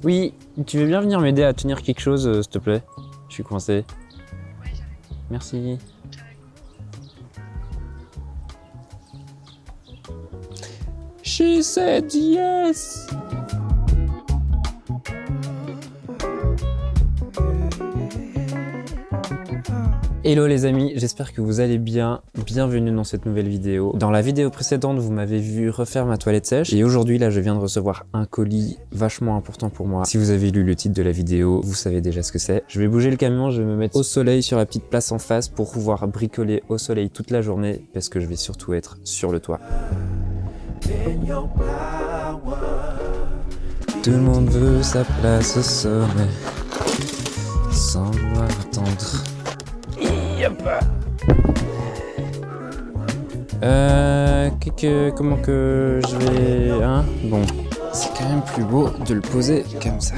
Oui, tu veux bien venir m'aider à tenir quelque chose, s'il te plaît? Je suis coincé. Ouais, j'arrive. Merci. She said yes. Hello les amis, j'espère que vous allez bien. Bienvenue dans cette nouvelle vidéo. Dans la vidéo précédente, vous m'avez vu refaire ma toilette sèche et aujourd'hui là, je viens de recevoir un colis vachement important pour moi. Si vous avez lu le titre de la vidéo, vous savez déjà ce que c'est. Je vais bouger le camion, je vais me mettre au soleil sur la petite place en face pour pouvoir bricoler au soleil toute la journée parce que je vais surtout être sur le toit. Tout le monde veut sa place au sommet sans vouloir attendre. Comment que je vais... Hein? Bon, c'est quand même plus beau de le poser comme ça.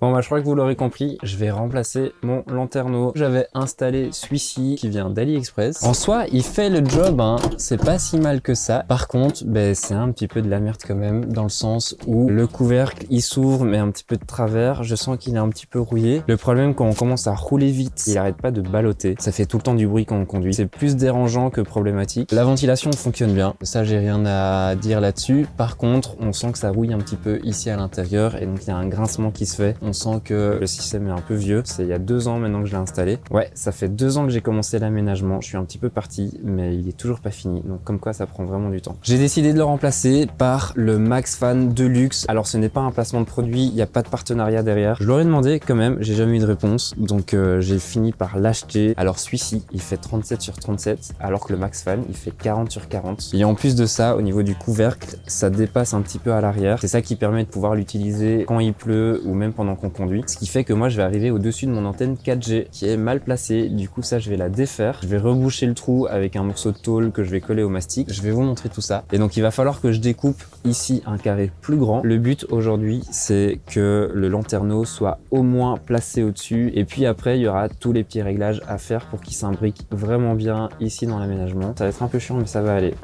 Bon bah je crois que vous l'aurez compris, je vais remplacer mon lanterneau. J'avais installé celui-ci qui vient d'AliExpress. En soi, il fait le job, hein. C'est pas si mal que ça. Par contre, c'est un petit peu de la merde quand même, dans le sens où le couvercle, il s'ouvre, mais un petit peu de travers. Je sens qu'il est un petit peu rouillé. Le problème, quand on commence à rouler vite, il arrête pas de balloter. Ça fait tout le temps du bruit quand on conduit. C'est plus dérangeant que problématique. La ventilation fonctionne bien. Ça, j'ai rien à dire là-dessus. Par contre, on sent que ça rouille un petit peu ici à l'intérieur et donc il y a un grincement qui se fait. On sent que le système est un peu vieux. C'est il y a 2 ans maintenant que je l'ai installé. Ouais, ça fait 2 ans que j'ai commencé l'aménagement. Je suis un petit peu parti, mais il est toujours pas fini. Donc comme quoi, ça prend vraiment du temps. J'ai décidé de le remplacer par le MaxFan Deluxe. Alors ce n'est pas un placement de produit, il n'y a pas de partenariat derrière. Je leur ai demandé quand même, j'ai jamais eu de réponse. Donc j'ai fini par l'acheter. Alors celui-ci, il fait 37/37, alors que le MaxFan, il fait 40/40. Et en plus de ça, au niveau du couvercle, ça dépasse un petit peu à l'arrière. C'est ça qui permet de pouvoir l'utiliser quand il pleut ou même pendant qu'on conduit. Ce qui fait que moi, je vais arriver au-dessus de mon antenne 4G qui est mal placée. Du coup, ça, je vais la défaire. Je vais reboucher le trou avec un morceau de tôle que je vais coller au mastic. Je vais vous montrer tout ça. Et donc, il va falloir que je découpe ici un carré plus grand. Le but aujourd'hui, c'est que le lanterneau soit au moins placé au-dessus. Et puis après, il y aura tous les petits réglages à faire pour qu'il s'imbrique vraiment bien ici dans l'aménagement. Ça va être un peu chiant, mais ça va aller.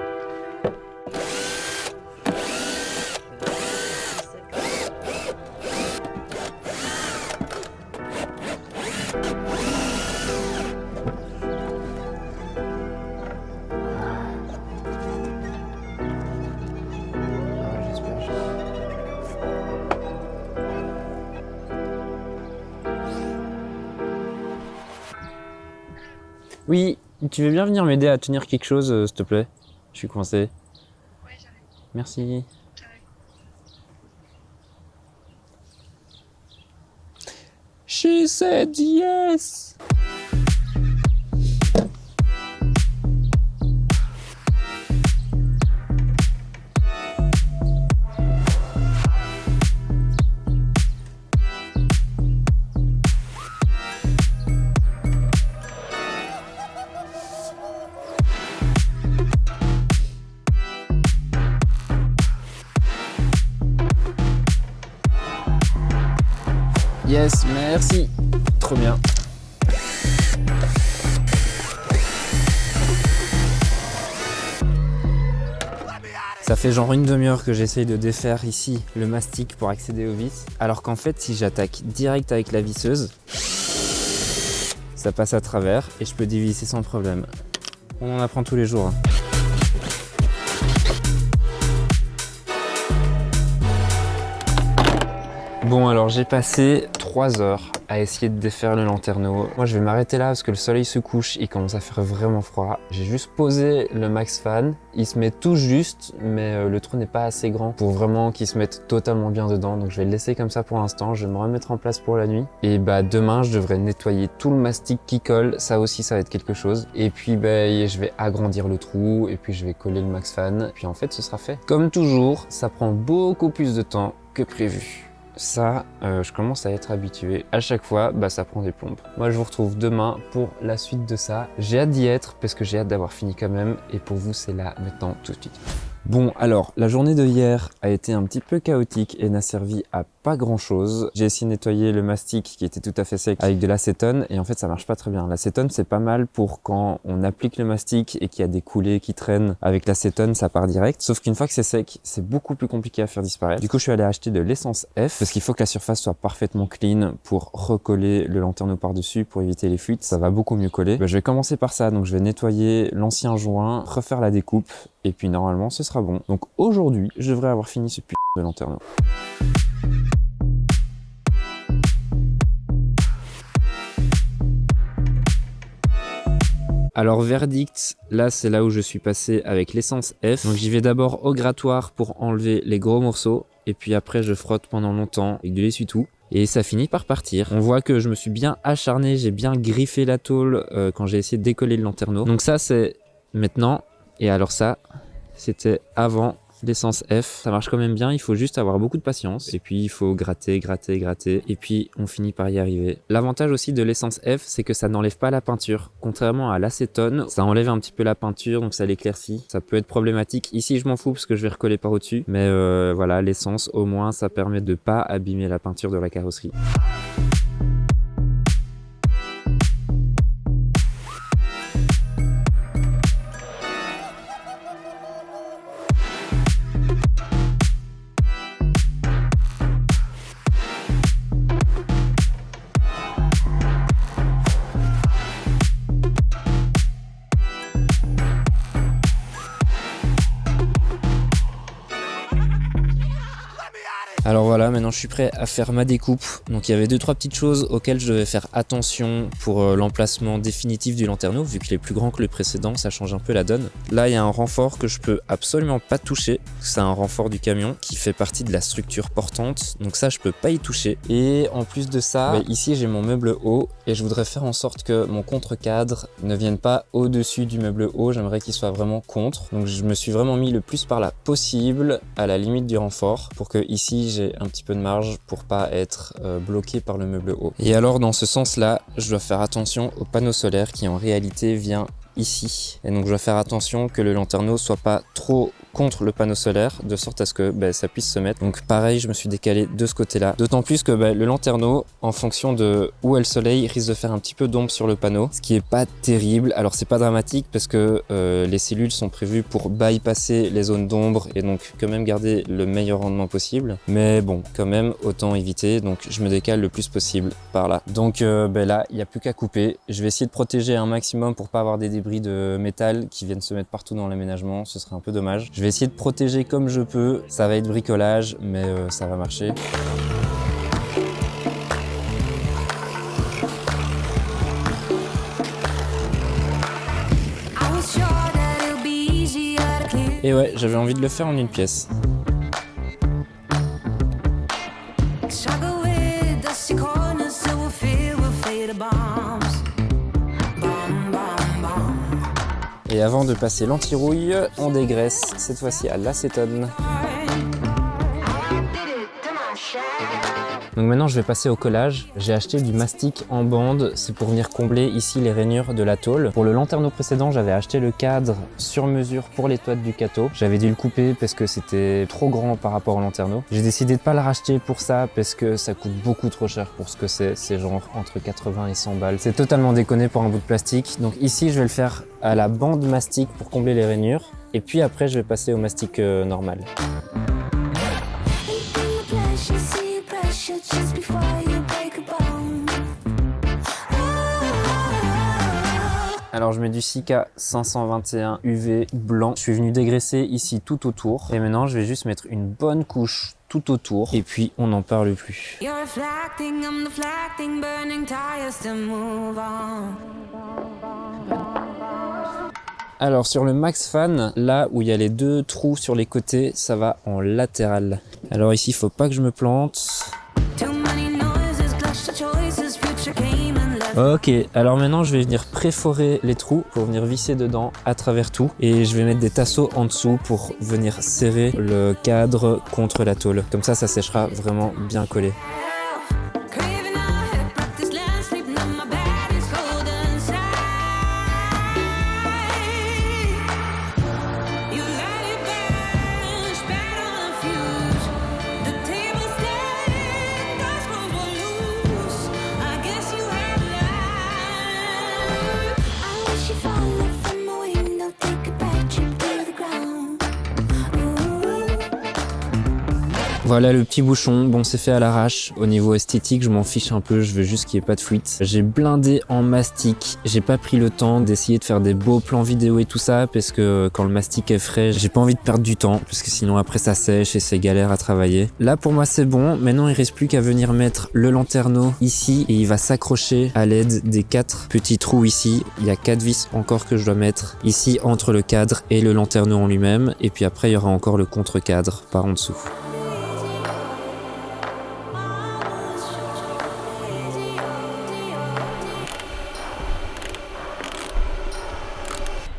Oui, tu veux bien venir m'aider à tenir quelque chose, s'il te plaît? Je suis coincé. Ouais, j'arrive. Merci. J'arrive. She said yes. Yes, merci. Trop bien. Ça fait genre une demi-heure que j'essaye de défaire ici le mastic pour accéder aux vis. Alors qu'en fait, si j'attaque direct avec la visseuse, ça passe à travers et je peux dévisser sans problème. On en apprend tous les jours. Bon alors j'ai passé 3 heures à essayer de défaire le lanterneau. Moi je vais m'arrêter là parce que le soleil se couche, il commence à faire vraiment froid. J'ai juste posé le MaxFan, il se met tout juste, mais le trou n'est pas assez grand pour vraiment qu'il se mette totalement bien dedans. Donc je vais le laisser comme ça pour l'instant, je vais me remettre en place pour la nuit. Et demain je devrais nettoyer tout le mastic qui colle, ça aussi ça va être quelque chose. Et puis je vais agrandir le trou et puis je vais coller le MaxFan. Puis en fait ce sera fait. Comme toujours, ça prend beaucoup plus de temps que prévu. Ça, je commence à être habitué. À chaque fois, ça prend des plombes. Moi, je vous retrouve demain pour la suite de ça. J'ai hâte d'y être parce que j'ai hâte d'avoir fini quand même. Et pour vous, c'est là, maintenant, tout de suite. Bon, alors, la journée de hier a été un petit peu chaotique et n'a servi à pas grand chose. J'ai essayé de nettoyer le mastic qui était tout à fait sec avec de l'acétone et en fait ça marche pas très bien. L'acétone c'est pas mal pour quand on applique le mastic et qu'il y a des coulées qui traînent. Avec l'acétone ça part direct, sauf qu'une fois que c'est sec c'est beaucoup plus compliqué à faire disparaître. Du coup je suis allé acheter de l'essence F parce qu'il faut que la surface soit parfaitement clean pour recoller le lanterneau par dessus pour éviter les fuites. Ça va beaucoup mieux coller. Je vais commencer par ça, donc je vais nettoyer l'ancien joint, refaire la découpe et puis normalement ce sera bon. Donc aujourd'hui je devrais avoir fini ce putain de lanterneau. Alors verdict, là c'est là où je suis passé avec l'essence F. Donc j'y vais d'abord au grattoir pour enlever les gros morceaux et puis après je frotte pendant longtemps avec de l'essuie-tout et ça finit par partir. On voit que je me suis bien acharné, j'ai bien griffé la tôle quand j'ai essayé de décoller le lanterneau. Donc ça c'est maintenant et alors ça c'était avant l'essence F. Ça marche quand même bien, il faut juste avoir beaucoup de patience et puis il faut gratter, gratter, gratter et puis on finit par y arriver. L'avantage aussi de l'essence F, c'est que ça n'enlève pas la peinture. Contrairement à l'acétone, ça enlève un petit peu la peinture donc ça l'éclaircit. Ça peut être problématique. Ici je m'en fous parce que je vais recoller par au-dessus, mais voilà, l'essence au moins ça permet de pas abîmer la peinture de la carrosserie. Alors voilà, maintenant je suis prêt à faire ma découpe. Donc il y avait 2-3 petites choses auxquelles je devais faire attention pour l'emplacement définitif du lanterneau. Vu qu'il est plus grand que le précédent, ça change un peu la donne. Là il y a un renfort que je peux absolument pas toucher. C'est un renfort du camion qui fait partie de la structure portante. Donc ça je peux pas y toucher. Et en plus de ça, ici j'ai mon meuble haut et je voudrais faire en sorte que mon contre-cadre ne vienne pas au-dessus du meuble haut. J'aimerais qu'il soit vraiment contre. Donc je me suis vraiment mis le plus par là possible à la limite du renfort pour que ici j'ai un petit peu de marge pour pas être bloqué par le meuble haut. Et alors dans ce sens là, je dois faire attention au panneau solaire qui en réalité vient ici. Et donc je dois faire attention que le lanterneau soit pas trop contre le panneau solaire de sorte à ce que ça puisse se mettre. Donc pareil, je me suis décalé de ce côté-là. D'autant plus que le lanterneau, en fonction de où est le soleil, risque de faire un petit peu d'ombre sur le panneau, ce qui est pas terrible. Alors c'est pas dramatique parce que les cellules sont prévues pour bypasser les zones d'ombre et donc quand même garder le meilleur rendement possible. Mais bon, quand même, autant éviter. Donc je me décale le plus possible par là. Donc là, il n'y a plus qu'à couper. Je vais essayer de protéger un maximum pour pas avoir des débris de métal qui viennent se mettre partout dans l'aménagement. Ce serait un peu dommage. Je vais essayer de protéger comme je peux. Ça va être bricolage, mais ça va marcher. Et ouais, j'avais envie de le faire en une pièce. Et avant de passer l'anti-rouille, on dégraisse cette fois-ci à l'acétone. Donc maintenant je vais passer au collage. J'ai acheté du mastic en bande, c'est pour venir combler ici les rainures de la tôle. Pour le lanterneau précédent, j'avais acheté le cadre sur mesure pour les toites du cateau. J'avais dû le couper parce que c'était trop grand par rapport au lanterneau. J'ai décidé de pas le racheter pour ça parce que ça coûte beaucoup trop cher pour ce que c'est genre entre 80 et 100 balles. C'est totalement déconné pour un bout de plastique. Donc ici je vais le faire à la bande mastic pour combler les rainures. Et puis après je vais passer au mastic normal. Alors je mets du Sika 521 UV blanc. Je suis venu dégraisser ici tout autour. Et maintenant je vais juste mettre une bonne couche tout autour. Et puis on n'en parle plus. Alors sur le Max Fan, là où il y a les deux trous sur les côtés, ça va en latéral. Alors ici, il faut pas que je me plante. Ok, alors maintenant je vais venir préforer les trous pour venir visser dedans à travers tout. Et je vais mettre des tasseaux en dessous pour venir serrer le cadre contre la tôle. Comme ça séchera vraiment bien collé. Voilà le petit bouchon, bon c'est fait à l'arrache. Au niveau esthétique, je m'en fiche un peu, je veux juste qu'il n'y ait pas de fuite. J'ai blindé en mastic, j'ai pas pris le temps d'essayer de faire des beaux plans vidéo et tout ça, parce que quand le mastic est frais, j'ai pas envie de perdre du temps, parce que sinon après ça sèche et c'est galère à travailler. Là pour moi c'est bon, maintenant il reste plus qu'à venir mettre le lanterneau ici, et il va s'accrocher à l'aide des 4 petits trous ici. Il y a 4 vis encore que je dois mettre ici entre le cadre et le lanterneau en lui-même, et puis après il y aura encore le contre-cadre par en dessous.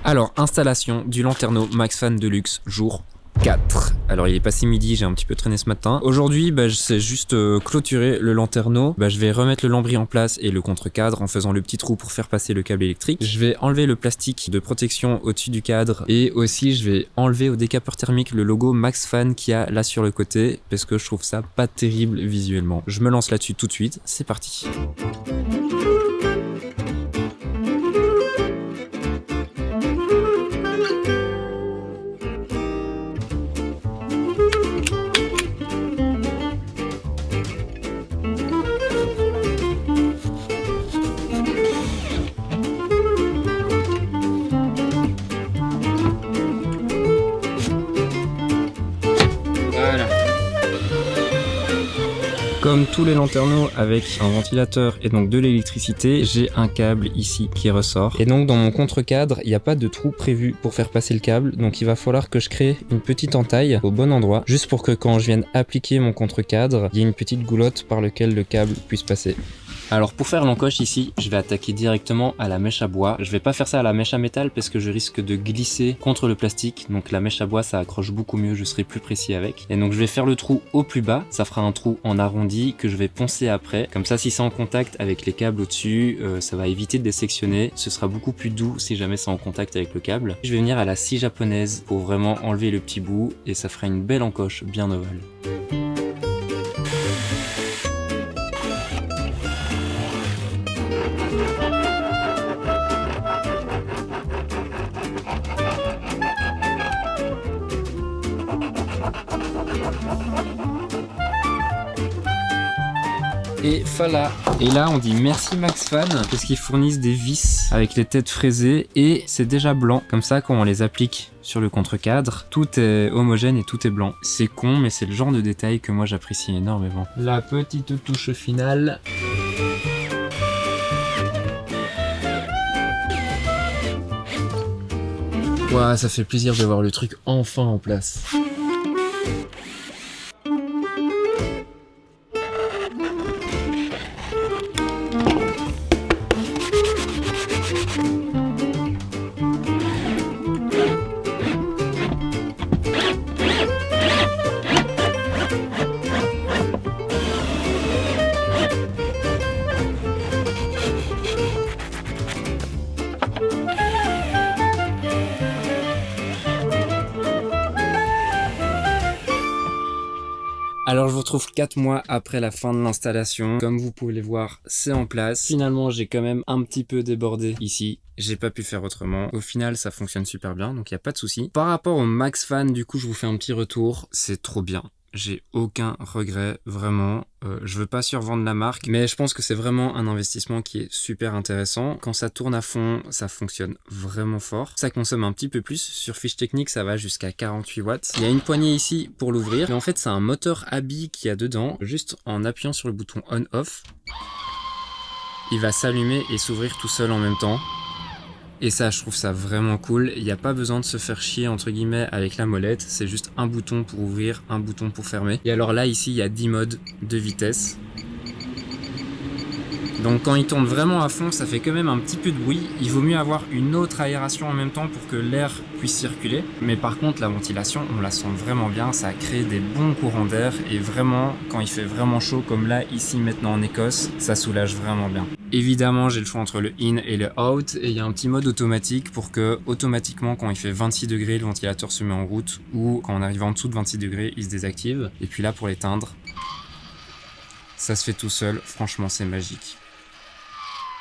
Alors, installation du lanterneau Maxfan Deluxe, jour 4. Alors, il est passé midi, j'ai un petit peu traîné ce matin. Aujourd'hui, je sais juste clôturer le lanterneau. Je vais remettre le lambris en place et le contre-cadre en faisant le petit trou pour faire passer le câble électrique. Je vais enlever le plastique de protection au-dessus du cadre, et aussi je vais enlever au décapeur thermique le logo Maxfan qu'il y a là sur le côté, parce que je trouve ça pas terrible visuellement. Je me lance là-dessus tout de suite, c'est parti. Comme tous les lanterneaux avec un ventilateur et donc de l'électricité, j'ai un câble ici qui ressort. Et donc dans mon contre-cadre, il n'y a pas de trou prévu pour faire passer le câble. Donc il va falloir que je crée une petite entaille au bon endroit, juste pour que quand je vienne appliquer mon contre-cadre, il y ait une petite goulotte par laquelle le câble puisse passer. Alors pour faire l'encoche ici, je vais attaquer directement à la mèche à bois. Je vais pas faire ça à la mèche à métal parce que je risque de glisser contre le plastique. Donc la mèche à bois ça accroche beaucoup mieux, je serai plus précis avec. Et donc je vais faire le trou au plus bas, ça fera un trou en arrondi que je vais poncer après. Comme ça si c'est en contact avec les câbles au-dessus, ça va éviter de les sectionner. Ce sera beaucoup plus doux si jamais c'est en contact avec le câble. Je vais venir à la scie japonaise pour vraiment enlever le petit bout et ça fera une belle encoche bien ovale. Et voilà. Et là on dit merci Maxfan parce qu'ils fournissent des vis avec les têtes fraisées et c'est déjà blanc. Comme ça quand on les applique sur le contre-cadre, tout est homogène et tout est blanc. C'est con mais c'est le genre de détail que moi j'apprécie énormément. La petite touche finale. Ouah, ça fait plaisir de voir le truc enfin en place. Alors je vous retrouve 4 mois après la fin de l'installation. Comme vous pouvez le voir, c'est en place. Finalement, j'ai quand même un petit peu débordé ici. J'ai pas pu faire autrement. Au final, ça fonctionne super bien, donc il n'y a pas de souci. Par rapport au Maxfan, du coup, je vous fais un petit retour. C'est trop bien. J'ai aucun regret, vraiment. Je veux pas survendre la marque, mais je pense que c'est vraiment un investissement qui est super intéressant. Quand ça tourne à fond, ça fonctionne vraiment fort. Ça consomme un petit peu plus. Sur fiche technique, ça va jusqu'à 48 watts. Il y a une poignée ici pour l'ouvrir, mais en fait, c'est un moteur Abi qu'il y a dedans. Juste en appuyant sur le bouton on-off, il va s'allumer et s'ouvrir tout seul en même temps. Et ça, je trouve ça vraiment cool. Il n'y a pas besoin de se faire chier entre guillemets avec la molette. C'est juste un bouton pour ouvrir, un bouton pour fermer. Et alors là, ici, il y a 10 modes de vitesse. Donc quand il tourne vraiment à fond, ça fait quand même un petit peu de bruit. Il vaut mieux avoir une autre aération en même temps pour que l'air puisse circuler. Mais par contre, la ventilation, on la sent vraiment bien. Ça crée des bons courants d'air. Et vraiment, quand il fait vraiment chaud, comme là, ici, maintenant en Écosse, ça soulage vraiment bien. Évidemment, j'ai le choix entre le in et le out. Et il y a un petit mode automatique pour que, automatiquement, quand il fait 26 degrés, le ventilateur se met en route. Ou quand on arrive en dessous de 26 degrés, il se désactive. Et puis là, pour l'éteindre, ça se fait tout seul. Franchement, c'est magique.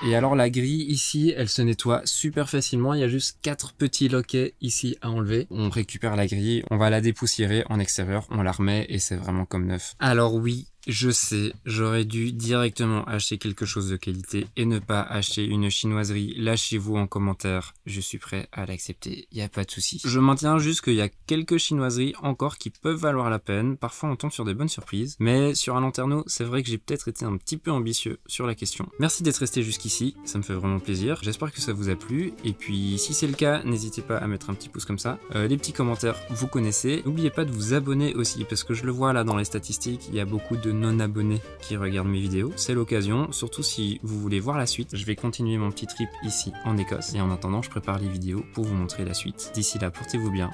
Et alors la grille ici, elle se nettoie super facilement. Il y a juste 4 petits loquets ici à enlever. On récupère la grille, on va la dépoussiérer en extérieur, on la remet et c'est vraiment comme neuf. Alors oui, je sais, j'aurais dû directement acheter quelque chose de qualité et ne pas acheter une chinoiserie. Lâchez-vous en commentaire, je suis prêt à l'accepter, y a pas de souci. Je maintiens juste qu'il y a quelques chinoiseries encore qui peuvent valoir la peine. Parfois on tombe sur des bonnes surprises, mais sur un lanterneau, c'est vrai que j'ai peut-être été un petit peu ambitieux sur la question. Merci d'être resté jusqu'ici, ça me fait vraiment plaisir. J'espère que ça vous a plu, et puis si c'est le cas, n'hésitez pas à mettre un petit pouce comme ça. Les petits commentaires, vous connaissez. N'oubliez pas de vous abonner aussi, parce que je le vois là dans les statistiques, il y a beaucoup de non-abonnés qui regardent mes vidéos. C'est l'occasion, surtout si vous voulez voir la suite. Je vais continuer mon petit trip ici en Écosse, et en attendant, je prépare les vidéos pour vous montrer la suite. D'ici là, portez-vous bien.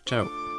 Ciao!